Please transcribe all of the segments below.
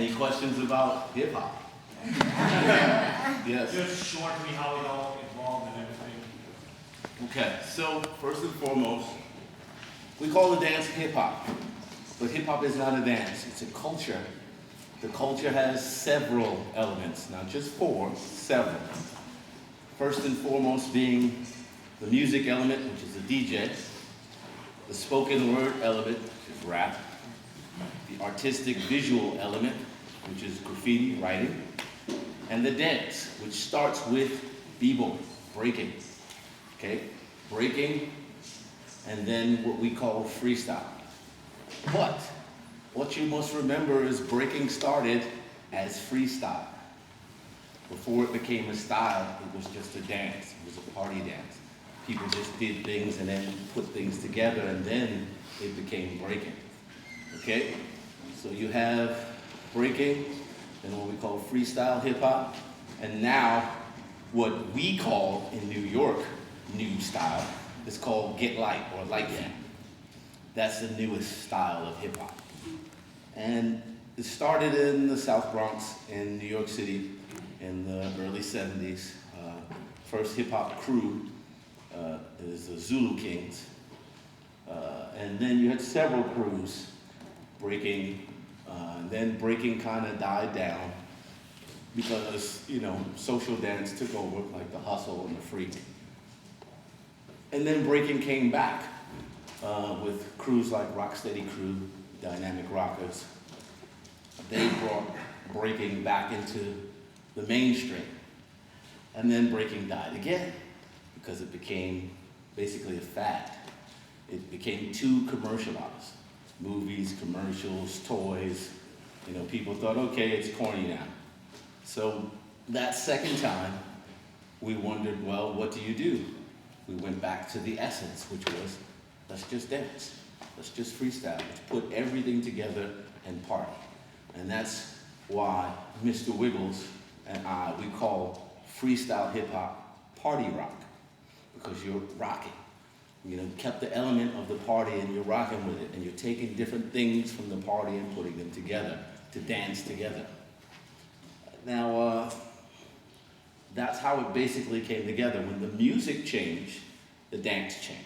Any questions about hip hop? Yes. Just shortly how it all evolved and everything. Okay, so first and foremost, we call the dance hip hop, but hip hop is not a dance, it's a culture. The culture has several elements, not just four, several. First and foremost being the music element, which is the DJ, the spoken word element, which is rap, the artistic visual element, which is graffiti, writing, and the dance, which starts with b-boy, breaking, okay? Breaking, and then what we call freestyle. But what you must remember is breaking started as freestyle. Before it became a style, it was just a dance, it was a party dance. People just did things and then put things together, and then it became breaking, okay? So you have breaking, and what we call freestyle hip hop, and now what we call in New York new style is called Get Lite or Lite. That's the newest style of hip hop. And it started in the South Bronx in New York City in the early 70s. First hip hop crew is the Zulu Kings. And then you had several crews breaking. Then breaking kind of died down because, social dance took over, like the hustle and the freak. And then breaking came back with crews like Rocksteady Crew, Dynamic Rockers. They brought breaking back into the mainstream. And then breaking died again because it became basically a fad. It became too commercialized. Movies, commercials, toys. People thought, okay, it's corny now. So that second time, we wondered, well, what do you do? We went back to the essence, which was, let's just dance. Let's just freestyle. Let's put everything together and party. And that's why Mr. Wiggles and I, we call freestyle hip hop party rock, because you're rocking. Kept the element of the party and you're rocking with it, and you're taking different things from the party and putting them together to dance together. Now, that's how it basically came together. When the music changed, the dance changed.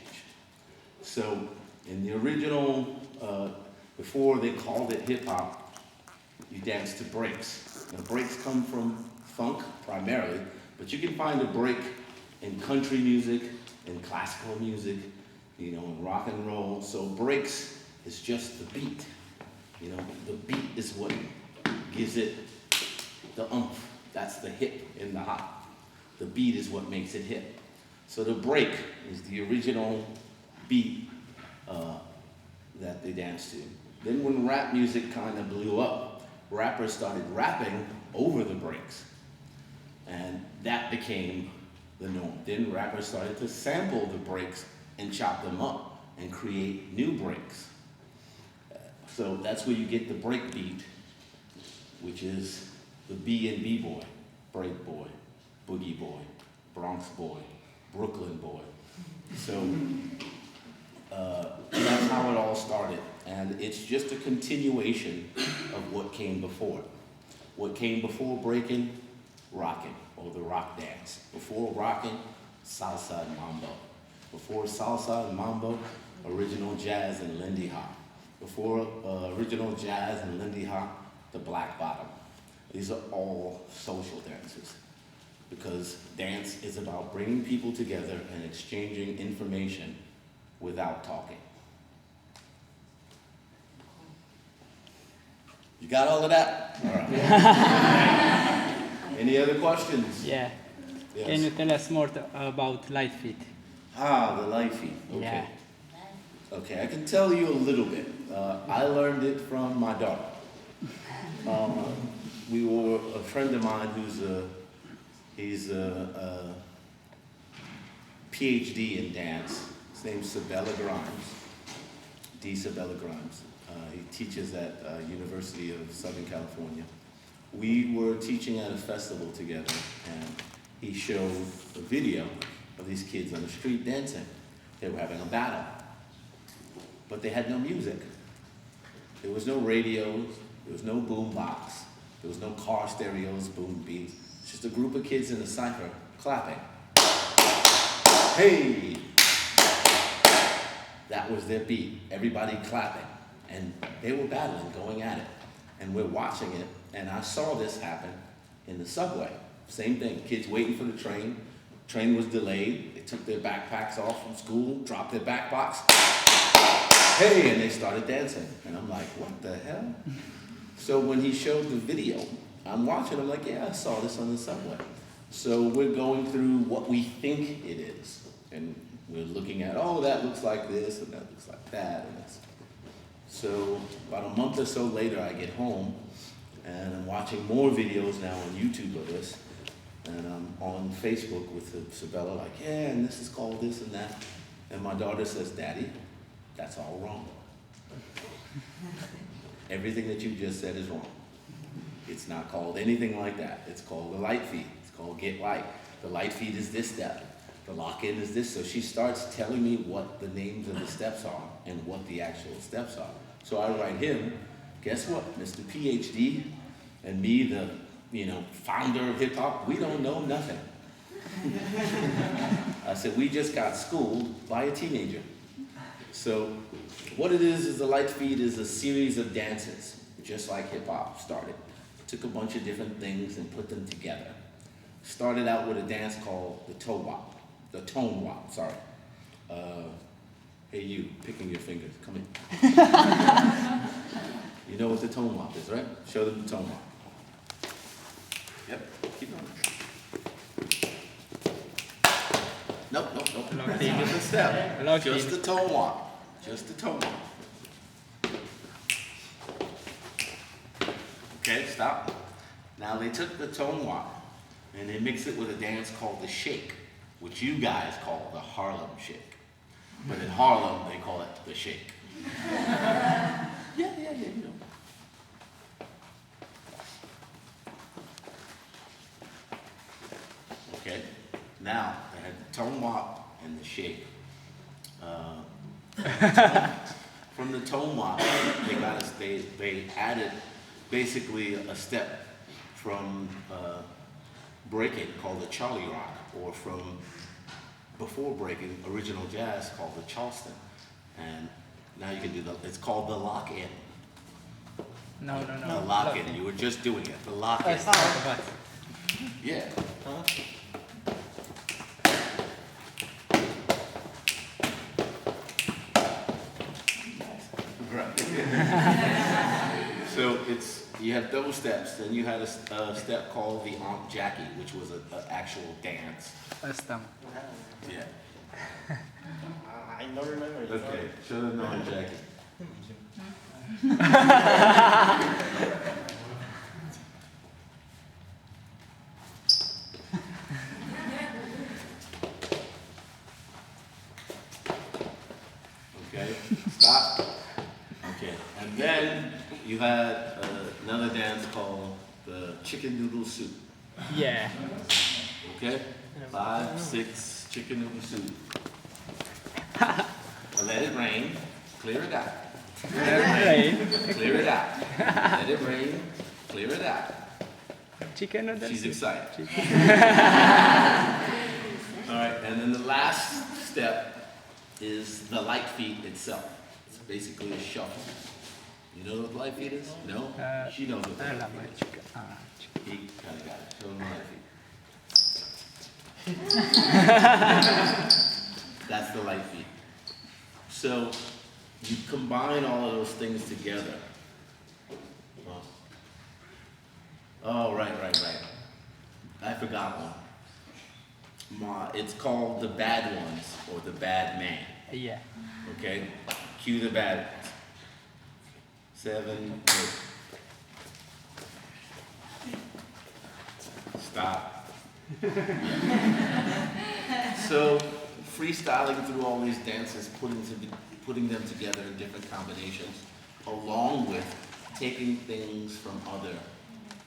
So in the original, before they called it hip hop, you danced to breaks. Now breaks come from funk primarily, but you can find a break in country music, in classical music, in rock and roll. So breaks is just the beat. The beat is what gives it the oomph. That's the hip in the hop. The beat is what makes it hip. So the break is the original beat that they danced to. Then when rap music kind of blew up, rappers started rapping over the breaks. And that became the norm. Then rappers started to sample the breaks and chop them up and create new breaks. So that's where you get the break beat, which is the B and B boy, break boy, boogie boy, Bronx boy, Brooklyn boy. So that's how it all started. And it's just a continuation of what came before. What came before breaking? Rocking, or the rock dance. Before rocking, salsa and mambo. Before salsa and mambo, original jazz and Lindy Hop. Before original jazz and Lindy Hop, the black bottom. These are all social dances, because dance is about bringing people together and exchanging information without talking. You got all of that? All right. Any other questions? Yeah. Yes. Can you tell us more about Light Feet? The Lite feet. Okay. Yeah. Okay, I can tell you a little bit. I learned it from my daughter. A friend of mine he's a PhD in dance. His name's Sabella Grimes, D. Sabella Grimes. He teaches at University of Southern California. We were teaching at a festival together, and he showed a video of these kids on the street dancing. They were having a battle, but they had no music. There was no radios, There was no boom box. There was no car stereos, boom beats. Just a group of kids in a cypher clapping. Hey! That was their beat. Everybody clapping. And they were battling, going at it. And we're watching it, and I saw this happen in the subway. Same thing, kids waiting for the train. Train was delayed. They took their backpacks off from school, dropped their backpacks. Hey, and they started dancing. And I'm like, what the hell? So when he showed the video, I'm watching, I'm like, yeah, I saw this on the subway. So we're going through what we think it is. And we're looking at, oh, that looks like this, and that looks like that, and this. So about a month or so later, I get home, and I'm watching more videos now on YouTube of this. And I'm on Facebook with Sabella, like, yeah, and this is called this and that. And my daughter says, Daddy, that's all wrong. Everything that you just said is wrong. It's not called anything like that. It's called the Lite feed. It's called Get Lite. The Lite feed is this step. The lock-in is this. So she starts telling me what the names of the steps are and what the actual steps are. So I write him, guess what, Mr. PhD, and me, the founder of hip hop, we don't know nothing. I said, we just got schooled by a teenager. So what it is the Lite feed is a series of dances, just like hip hop started. Took a bunch of different things and put them together. Started out with a dance called the tone wop, sorry. Hey you, picking your fingers, come in. You know what the tone wop is, right? Show them the tone wop. Yep, keep going. Nope. Just a step. Just the tone wop. Just the tone wop. Okay, stop. Now they took the tone wop and they mixed it with a dance called the shake, which you guys call the Harlem shake. But in Harlem, they call it the shake. Yeah, you know. Okay, now they had the tone wop and the shake. From the tone wop, they added basically a step from breaking called the Charlie Rock, or from before breaking original jazz called the Charleston, and now you can do it's called the lock-in. No. The lock-in. You were just doing it. The lock-in. Yeah. Huh? So you have those steps. Then you had a step called the Aunt Jackie, which was an actual dance. Yeah. I don't remember. Okay, show them the Aunt Jackie. Okay, stop. Okay, and then you had another dance called the chicken noodle soup. Yeah. Okay, 5, 6, chicken noodle soup. Let it rain, clear it out. Let it rain, clear it out. Let it rain, clear it out. Chicken noodle. She's excited. All right, and then the last step is the Lite feed itself. It's basically a shuffle. You know what the Lite feed is? No? She knows what the Lite feed is. He kind of got it. Show him the Lite feed. That's the Lite feed. So you combine all of those things together. Oh, right. I forgot one. It's called the bad ones, or the bad man. Yeah. Okay? Cue the bad ones. 7, 8. Stop. So, freestyling through all these dances, putting them together in different combinations, along with taking things from other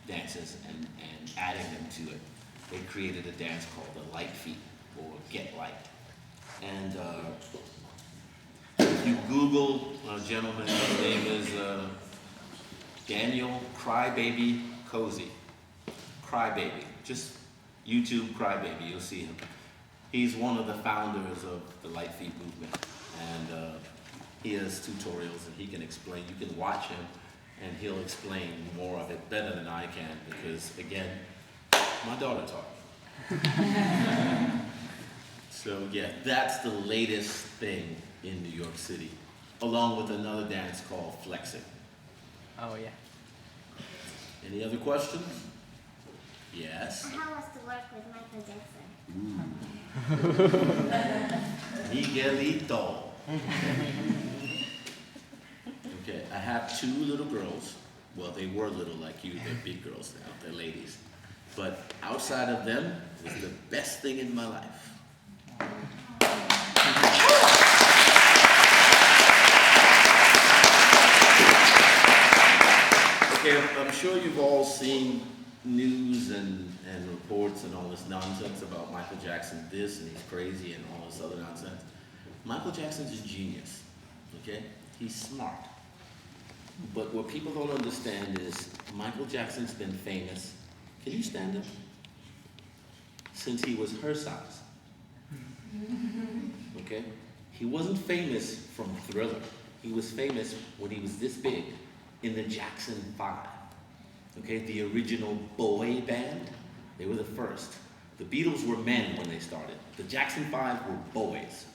dances and adding them to it. They created a dance called the Lite feed, or Get Lite. And if you Google a gentleman, his name is Daniel Crybaby Cozy. Crybaby. Just YouTube Crybaby, you'll see him. He's one of the founders of the Light Feet movement. And he has tutorials and he can explain. You can watch him and he'll explain more of it better than I can because, again, my daughter taught me. So yeah, that's the latest thing in New York City, along with another dance called flexing. Oh yeah. Any other questions? Yes. How was to work with Michael Jackson? Miguelito. Okay, I have two little girls. Well, they were little like you. They're big girls now. They're ladies. But outside of them, it was the best thing in my life. Okay, I'm sure you've all seen news and reports and all this nonsense about Michael Jackson this and he's crazy and all this other nonsense. Michael Jackson's a genius, okay? He's smart. But what people don't understand is Michael Jackson's been famous. Can you stand up? Since he was her size. Okay? He wasn't famous from Thriller. He was famous when he was this big in the Jackson 5. Okay? The original boy band. They were the first. The Beatles were men when they started. The Jackson 5 were boys.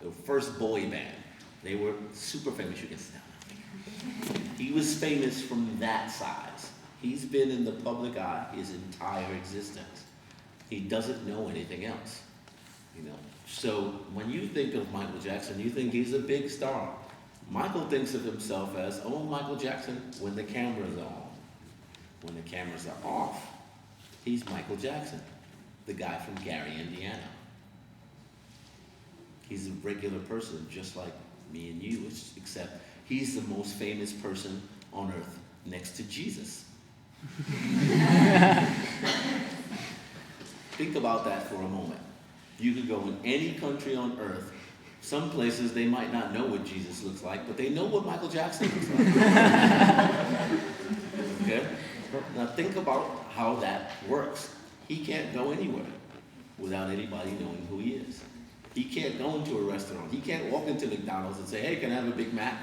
The first boy band. They were super famous. You can stand up. He was famous from that size. He's been in the public eye his entire existence. He doesn't know anything else, you know. So when you think of Michael Jackson, you think he's a big star. Michael thinks of himself as, oh, Michael Jackson, when the cameras are on. When the cameras are off, he's Michael Jackson, the guy from Gary, Indiana. He's a regular person, just like me and you, except he's the most famous person on earth next to Jesus. Think about that for a moment. You could go in any country on earth. Some places they might not know what Jesus looks like, but they know what Michael Jackson looks like. Okay? Now think about how that works. He can't go anywhere without anybody knowing who he is. He can't go into a restaurant. He can't walk into McDonald's and say, hey, can I have a Big Mac?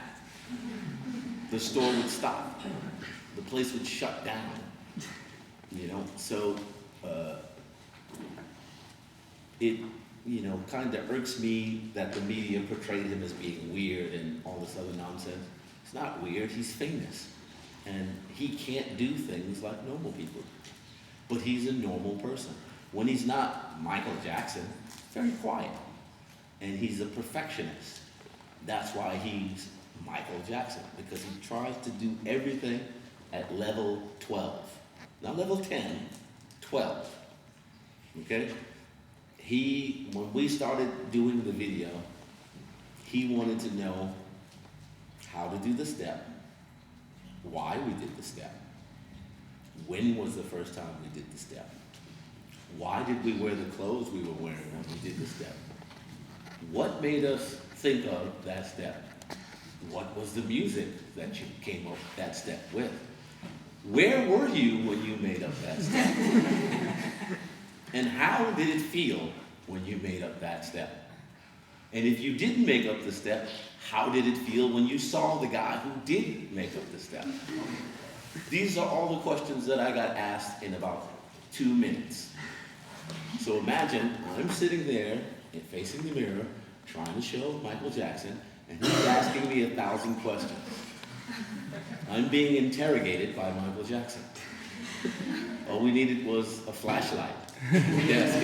The store would stop. The place would shut down. You know, so it, you know, kind of irks me that the media portrayed him as being weird and all this other nonsense. It's not weird, he's famous. And he can't do things like normal people. But he's a normal person. When he's not Michael Jackson, very quiet. And he's a perfectionist. That's why he's Michael Jackson, because he tries to do everything at level 12. Not level 10, 12. Okay? When we started doing the video, he wanted to know how to do the step, why we did the step, when was the first time we did the step, why did we wear the clothes we were wearing when we did the step, what made us think of that step, what was the music that you came up that step with, where were you when you made up that step, and how did it feel when you made up that step? And if you didn't make up the step, how did it feel when you saw the guy who did make up the step? These are all the questions that I got asked in about 2 minutes. So imagine I'm sitting there and facing the mirror, trying to show Michael Jackson, and he's asking me 1,000 questions. I'm being interrogated by Michael Jackson. All we needed was a flashlight. Yes.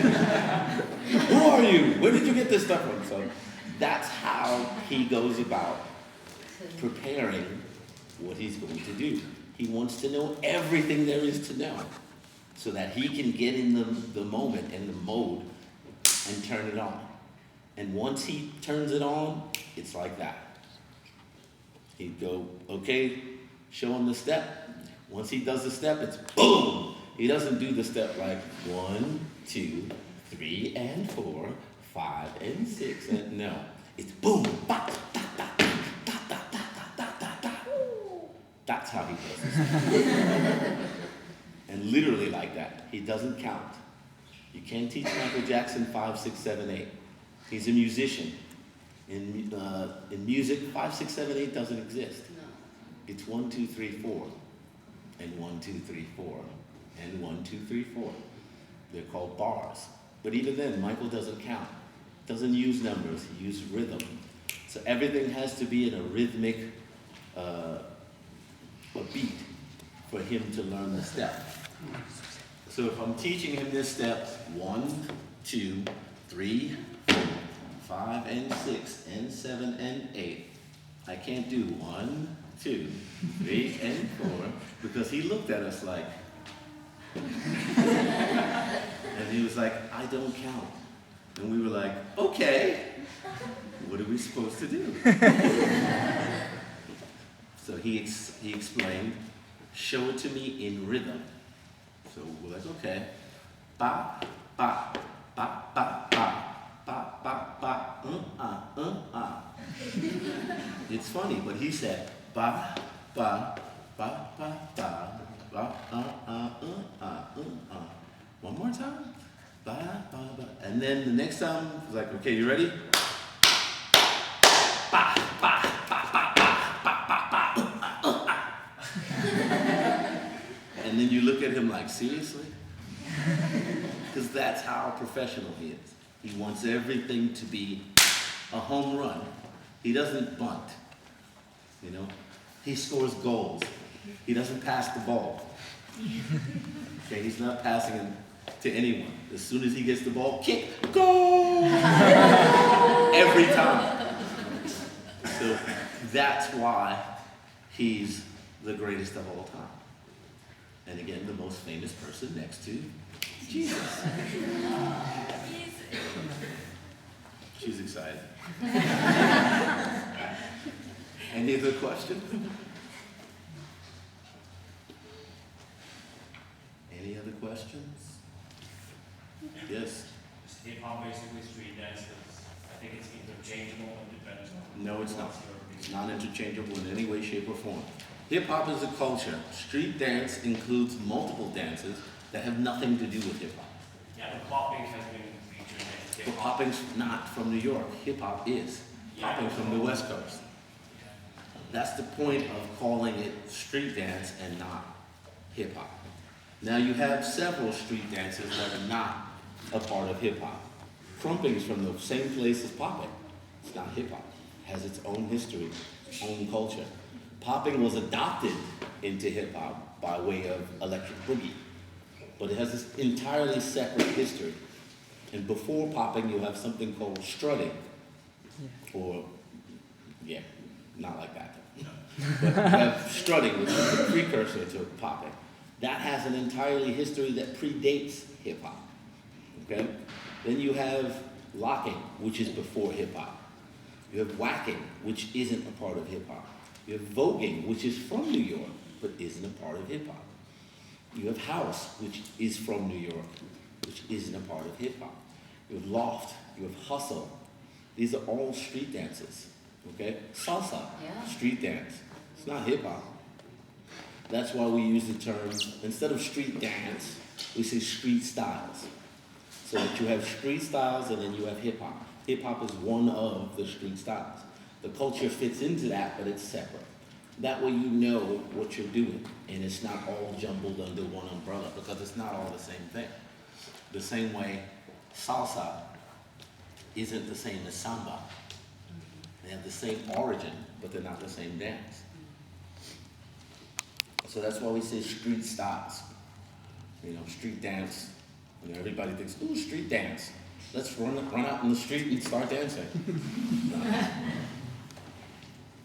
Who are you? Where did you get this stuff from? So that's how he goes about preparing what he's going to do. He wants to know everything there is to know so that he can get in the moment and the mode and turn it on. And once he turns it on, it's like that. He'd go, okay, show him the step. Once he does the step, it's boom! He doesn't do the step like 1, 2, 3, and 4, 5, and 6, and no. It's boom, ba, da, da, da, da, da, da, da, da, da. That's how he does it. And literally like that. He doesn't count. You can't teach Michael Jackson 5, 6, 7, 8. He's a musician. In music, 5, 6, 7, 8 doesn't exist. It's 1, 2, 3, 4. And 1, 2, 3, 4. And 1, 2, 3, 4. They're called bars. But even then, Michael doesn't count. Doesn't use numbers, he uses rhythm. So everything has to be in a rhythmic a beat for him to learn the step. So if I'm teaching him this step, 1, 2, 3, 4, 5, and 6, and 7, and 8, I can't do 1, 2, 3, and 4, because he looked at us like, and he was like, I don't count. And we were like, okay, what are we supposed to do? So he explained, show it to me in rhythm. So we're like, okay. Ba, ba, ba, ba, ba, ba, ba, ba, It's funny, but he said, ba, ba, ba, ba, ba, ba, One more time. Ba, ba, ba. And then the next time, it was like, okay, you ready? Ba, ba, ba, ba, ba, ba, ba, ba, And then you look at him like, seriously? Because that's how professional he is. He wants everything to be a home run. He doesn't bunt, you know? He scores goals. He doesn't pass the ball. Okay, he's not passing it to anyone. As soon as he gets the ball, kick, go! Every time. So that's why he's the greatest of all time. And again, the most famous person next to Jesus. She's excited. Any other question? Any other questions? Yes? Hip hop basically street dance, 'cause I think it's interchangeable and depends on. No, it's not. It's not interchangeable in any way, shape, or form. Hip-hop is a culture. Street dance includes multiple dances that have nothing to do with hip-hop. Yeah, but popping has been featured as hip But hop. popping's not from New York. Hip-hop is. Popping's from the West Coast. That's the point of calling it street dance and not hip-hop. Now you have several street dances that are not a part of hip-hop. Crumping's from the same place as popping. It's not hip-hop. It has its own history, its own culture. Popping was adopted into hip-hop by way of electric boogie, but it has this entirely separate history. And before popping, you have something called strutting, or, yeah, not like that. But you have strutting, which is the precursor to popping. That has an entirely history that predates hip-hop, okay? Then you have locking, which is before hip-hop. You have whacking, which isn't a part of hip-hop. You have voguing, which is from New York, but isn't a part of hip-hop. You have house, which is from New York, which isn't a part of hip-hop. You have loft, you have hustle. These are all street dances, okay? Salsa, street dance. It's not hip-hop. That's why we use the term, instead of street dance, we say street styles. So that you have street styles and then you have hip-hop. Hip-hop is one of the street styles. The culture fits into that, but it's separate. That way you know what you're doing, and it's not all jumbled under one umbrella, because it's not all the same thing. The same way salsa isn't the same as samba. They have the same origin, but they're not the same dance. So that's why we say street styles. You know, street dance. You know, everybody thinks, ooh, street dance. Let's run out in the street and start dancing.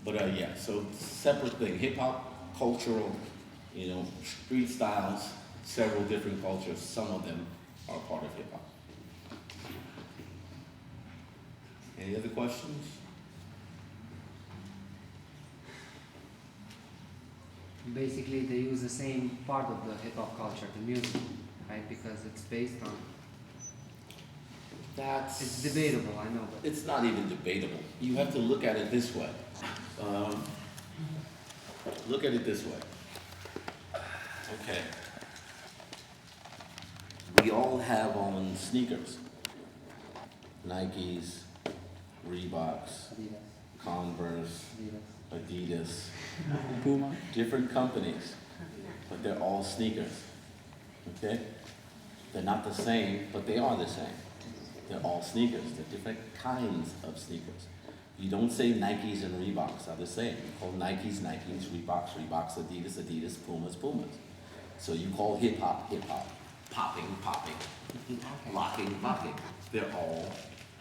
But yeah, so separate thing. Hip-hop, cultural, you know, street styles, several different cultures. Some of them are part of hip-hop. Any other questions? Basically, they use the same part of the hip-hop culture, the music, right? Because it's based on... It's debatable, I know, but... It's not even debatable. You have to look at it this way. Look at it this way. Okay. We all have on sneakers. Nikes, Reeboks, Adidas, Converse, Adidas. Adidas, Puma. different companies, but they're all sneakers. Okay? They're not the same, but they are the same. They're all sneakers. They're different kinds of sneakers. You don't say Nikes and Reeboks are the same. You call Nikes, Nikes, Reeboks, Reeboks, Adidas, Adidas, Pumas, Pumas. So you call hip hop, hip hop, popping, popping, locking, locking. They're all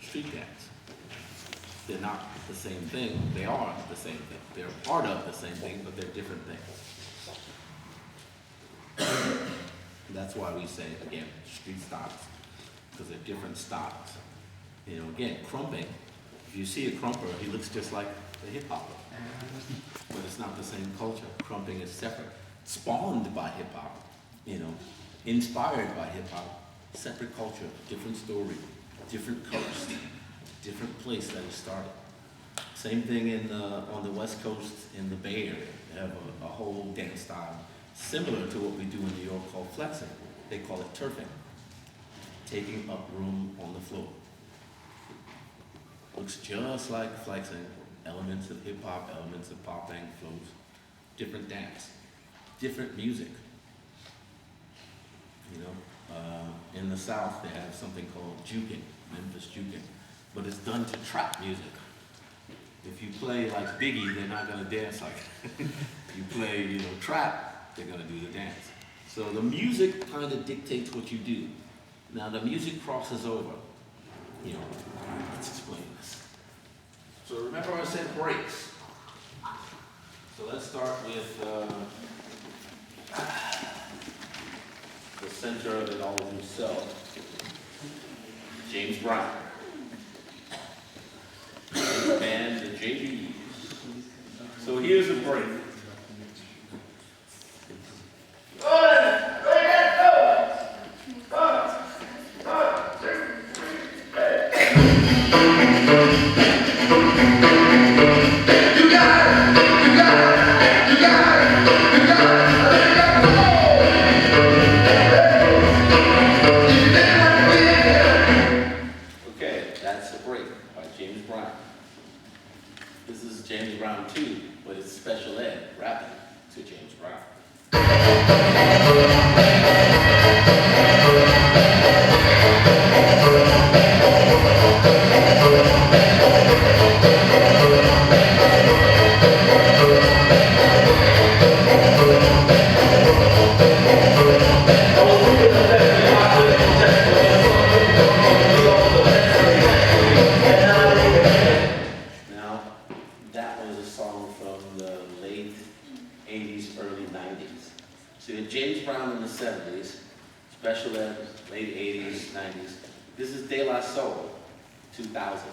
street dance. They're not the same thing. They are the same thing. They're part of the same thing, but they're different things. That's why we say, again, street styles, because they're different styles. You know, again, crumping. If you see a crumper, he looks just like the hip hopper, but it's not the same culture. Crumping is separate, spawned by hip hop, you know, inspired by hip hop, separate culture, different story, different coast, different place that it started. Same thing on the West Coast in the Bay Area. They have a whole dance style similar to what we do in New York called flexing. They call it turfing, taking up room on the floor. Looks just like flexing, elements of hip hop, elements of popping, flows, different dance, different music. You know, in the South they have something called juking, Memphis juking, but it's done to trap music. If you play like Biggie, they're not gonna dance like you play, you know, trap, they're gonna do the dance. So the music kind of dictates what you do. Now the music crosses over. You know, let's explain this. So remember I said breaks. So let's start with the center of it all himself, James Brown. And the JBs. So here's a break. Okay, that's a break by James Brown. This is James Brown 2, but it's special ed rapping to James Brown. Now, that was a song from the late 80s, early 90s. So you had James Brown in the 70s, special ed, late 80s, 90s. This is De La Soul, 2000.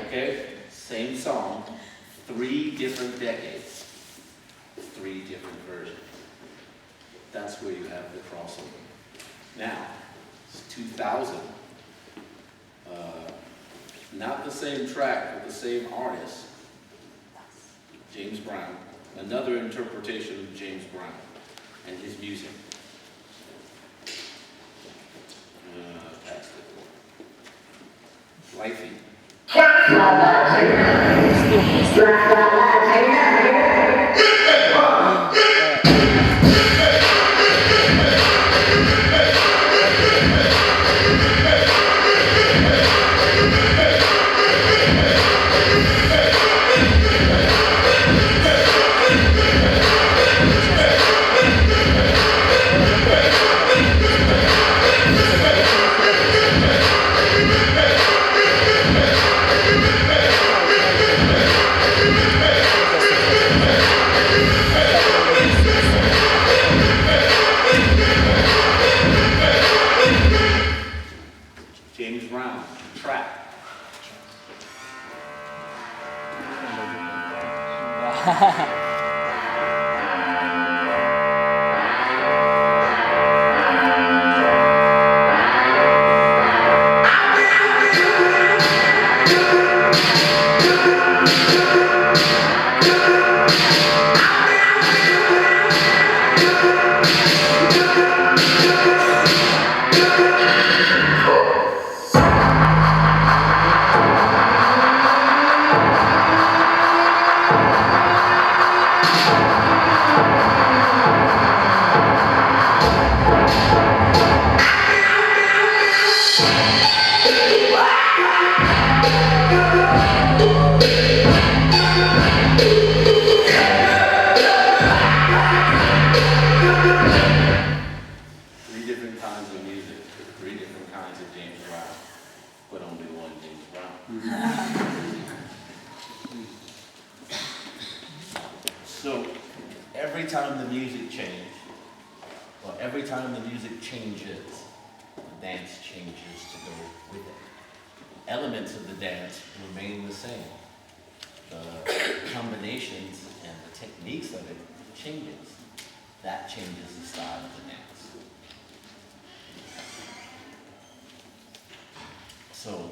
Okay, same song, 3 different decades, 3 different versions. That's where you have the crossover. Now, it's 2000. Not the same track, but the same artist, James Brown. Another interpretation of James Brown and his music. Past it. Lite. trap. Three different kinds of music, three different kinds of James Brown, but only one James Brown. So every time the music changes, or every time the music changes, the dance changes to go with it. Elements of the dance remain the same. The combinations and the techniques of it changes. That changes the style of the dance. So,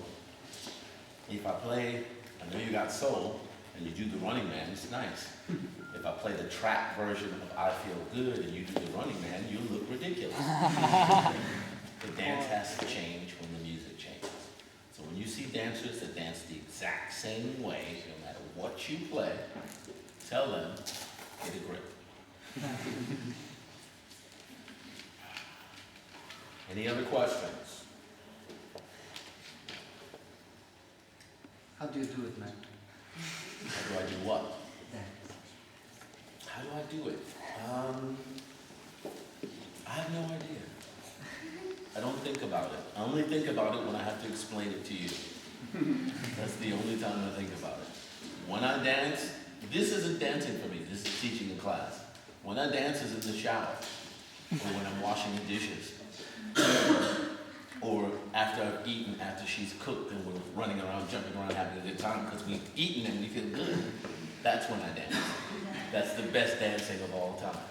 if I play, I know you got soul, and you do the running man, it's nice. If I play the trap version of I Feel Good and you do the running man, you look ridiculous. The dance has to change when the music changes. So when you see dancers that dance the exact same way, no matter what you play, tell them, get a grip. Any other questions? How do you do it, man? How do I do what? Dance. How do I do it? I have no idea. I don't think about it. I only think about it when I have to explain it to you. That's the only time I think about it. When I dance, this isn't dancing for me, this is teaching in class. When I dance is in the shower, or when I'm washing the dishes, or after I've eaten, after she's cooked and we're running around, jumping around, having a good time because we've eaten and we feel good. That's when I dance. That's the best dancing of all time.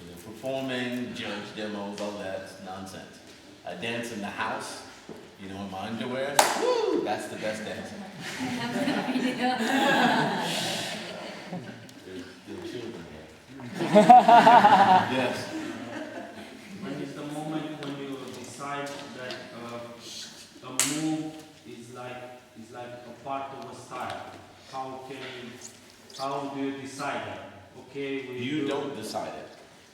You know, performing, judge demos, all that's nonsense. I dance in the house, you know, in my underwear. Woo! That's the best dancing. There are children here. Yes. When is the moment when you decide that a move is like a part of a style? How do you decide that? Okay, You don't decide it.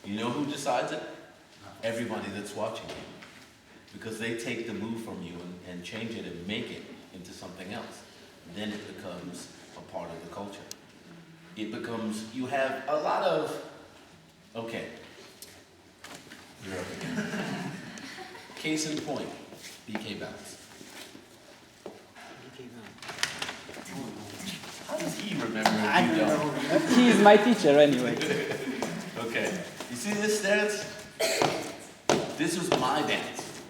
You know who decides it? Everybody that's watching you. Because they take the move from you and change it and make it into something else. Then it becomes a part of the culture. It becomes, you have a lot of, okay. You're up again. Case in point, BK Bounce. How does he remember if you don't? He is my teacher anyway. Okay, you see this dance? This was my dance.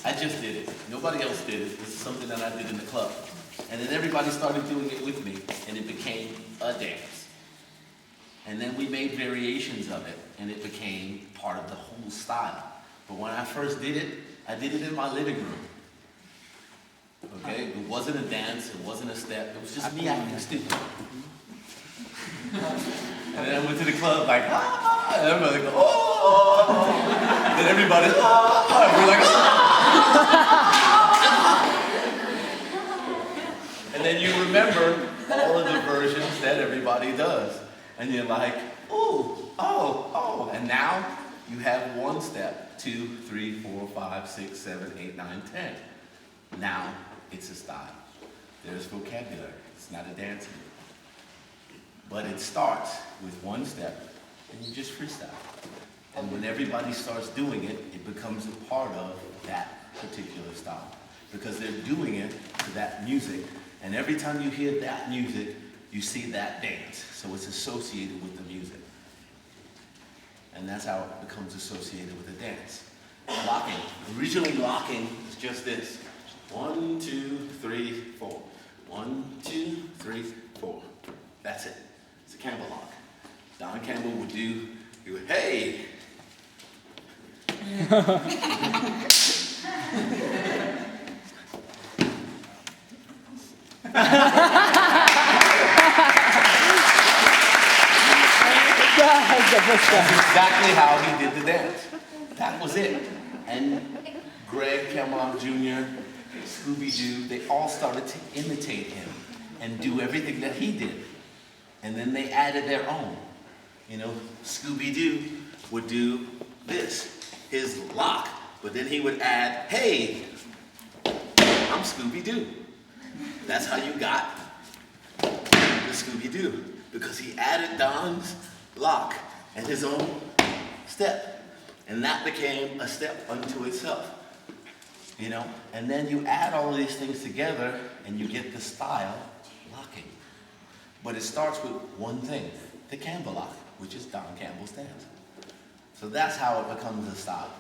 I just did it. Nobody else did it. This is something that I did in the club. And then everybody started doing it with me, and it became a dance. And then we made variations of it, and it became part of the whole style. But when I first did it, I did it in my living room. Okay? It wasn't a dance, it wasn't a step, it was just me acting stupid. And then I went to the club like, ah, and everybody go, oh, then everybody, ah, and we're like, ah. And then you remember all of the versions that everybody does. And you're like, ooh, oh, oh. And now you have 1 step, 2, 3, 4, 5, 6, 7, 8, 9, 10. Now it's a style. There's vocabulary. It's not a dance anymore. But it starts with 1 step, and you just freestyle. And when everybody starts doing it, it becomes a part of that particular style. Because they're doing it to that music, and every time you hear that music, you see that dance. So it's associated with the music. And that's how it becomes associated with the dance. Locking. Originally, locking is just this. 1, 2, 3, 4. 1, 2, 3, 4. That's it. It's a Campbell lock. Don Campbell would do, he would, hey! That's exactly how he did the dance. That was it. And Greg Camelot Jr., Scooby-Doo, they all started to imitate him and do everything that he did. And then they added their own. You know, Scooby-Doo would do this, his lock, but then he would add, hey, I'm Scooby-Doo. That's how you got the Scooby-Doo, because he added Don's lock and his own step. And that became a step unto itself. You know, and then you add all of these things together and you get the style locking. But it starts with one thing, the Campbell lock, which is Don Campbell's dance. So that's how it becomes a style.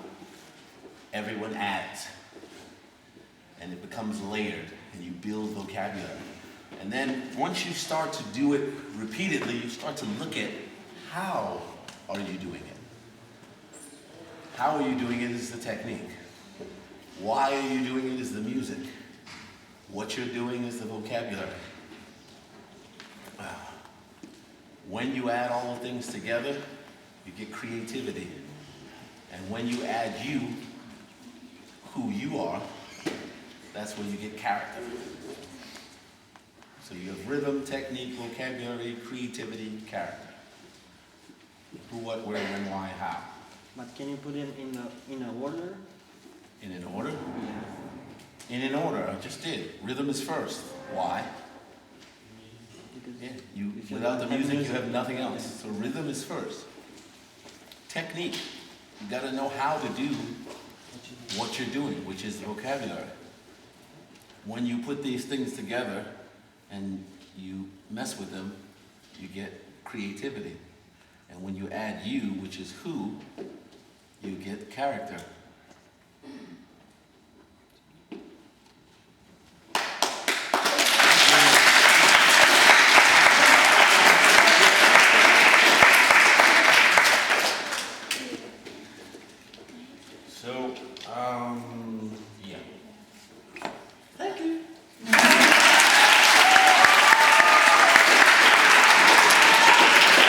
Everyone adds, and it becomes layered, and you build vocabulary. And then once you start to do it repeatedly, you start to look at how are you doing it. How are you doing it is the technique. Why are you doing it is the music. What you're doing is the vocabulary. When you add all the things together, you get creativity. And when you add you, who you are, that's when you get character. So you have rhythm, technique, vocabulary, creativity, character. Who, what, where, when, why, how. But can you put it in a order? In an order? Yeah. In an order, I just did. Rhythm is first. Why? Because Yeah, if you without the don't have music, you music, have nothing else. So rhythm is first. Technique. You got to know how to do what you're doing, which is the vocabulary. When you put these things together and you mess with them, you get creativity. And when you add you, which is who, you get character. So, yeah. Thank you.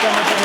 Come on.